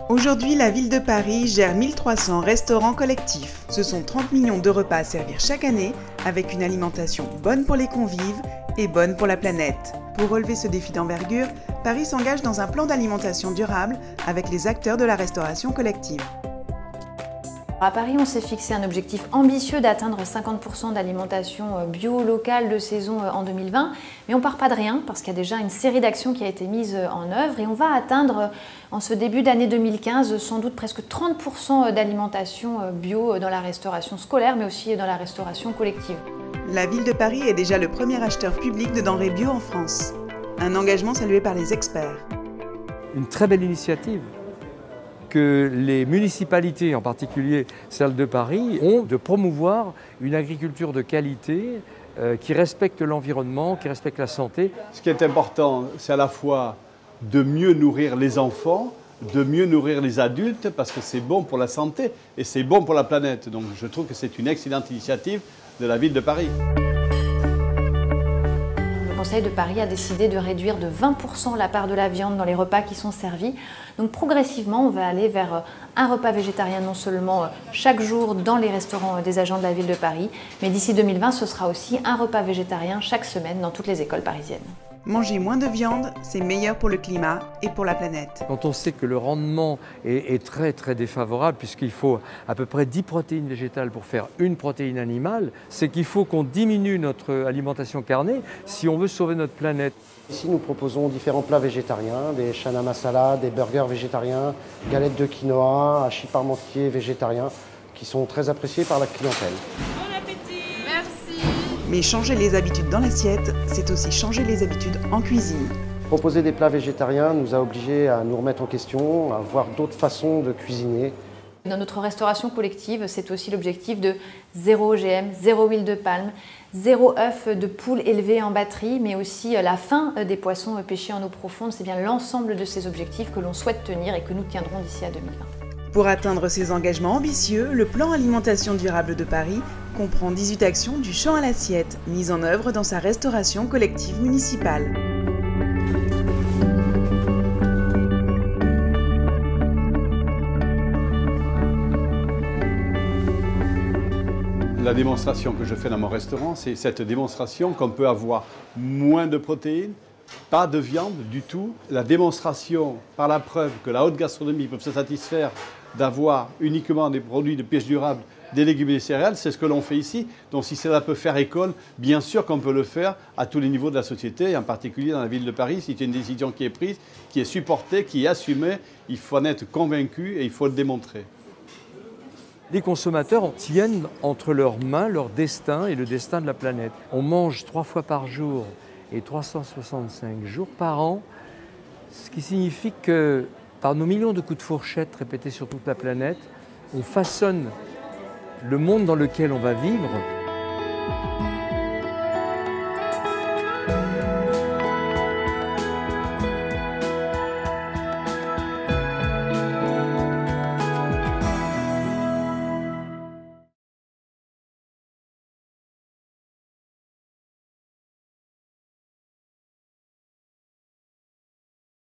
Aujourd'hui, la ville de Paris gère 1300 restaurants collectifs. Ce sont 30 millions de repas à servir chaque année, avec une alimentation bonne pour les convives et bonne pour la planète. Pour relever ce défi d'envergure, Paris s'engage dans un plan d'alimentation durable avec les acteurs de la restauration collective. À Paris, on s'est fixé un objectif ambitieux d'atteindre 50% d'alimentation bio, locale, de saison en 2020. Mais on ne part pas de rien parce qu'il y a déjà une série d'actions qui a été mise en œuvre et on va atteindre en ce début d'année 2015 sans doute presque 30% d'alimentation bio dans la restauration scolaire mais aussi dans la restauration collective. La ville de Paris est déjà le premier acheteur public de denrées bio en France. Un engagement salué par les experts. Une très belle initiative que les municipalités, en particulier celle de Paris, ont de promouvoir une agriculture de qualité qui respecte l'environnement, qui respecte la santé. Ce qui est important, c'est à la fois de mieux nourrir les enfants, de mieux nourrir les adultes, parce que c'est bon pour la santé et c'est bon pour la planète. Donc je trouve que c'est une excellente initiative de la ville de Paris. Le Conseil de Paris a décidé de réduire de 20% la part de la viande dans les repas qui sont servis. Donc progressivement, on va aller vers un repas végétarien non seulement chaque jour dans les restaurants des agents de la ville de Paris, mais d'ici 2020, ce sera aussi un repas végétarien chaque semaine dans toutes les écoles parisiennes. Manger moins de viande, c'est meilleur pour le climat et pour la planète. Quand on sait que le rendement est très défavorable, puisqu'il faut à peu près 10 protéines végétales pour faire une protéine animale, c'est qu'il faut qu'on diminue notre alimentation carnée si on veut sauver notre planète. Ici, nous proposons différents plats végétariens, des chana masala, des burgers végétariens, galettes de quinoa, hachis parmentier végétariens, qui sont très appréciés par la clientèle. Mais changer les habitudes dans l'assiette, c'est aussi changer les habitudes en cuisine. Proposer des plats végétariens nous a obligés à nous remettre en question, à voir d'autres façons de cuisiner. Dans notre restauration collective, c'est aussi l'objectif de 0 OGM, 0 huile de palme, 0 œufs de poule élevés en batterie, mais aussi la fin des poissons pêchés en eau profonde. C'est bien l'ensemble de ces objectifs que l'on souhaite tenir et que nous tiendrons d'ici à 2020. Pour atteindre ces engagements ambitieux, le plan alimentation durable de Paris comprend 18 actions du champ à l'assiette, mises en œuvre dans sa restauration collective municipale. La démonstration que je fais dans mon restaurant, c'est cette démonstration qu'on peut avoir moins de protéines, pas de viande du tout. La démonstration par la preuve que la haute gastronomie peut se satisfaire d'avoir uniquement des produits de pêche durable, des légumes et des céréales, c'est ce que l'on fait ici. Donc si cela peut faire école, bien sûr qu'on peut le faire à tous les niveaux de la société, et en particulier dans la ville de Paris. C'est une décision qui est prise, qui est supportée, qui est assumée. Il faut en être convaincu et il faut le démontrer. Les consommateurs tiennent entre leurs mains leur destin et le destin de la planète. On mange 3 fois par jour et 365 jours par an, ce qui signifie que par nos millions de coups de fourchette répétés sur toute la planète, on façonne le monde dans lequel on va vivre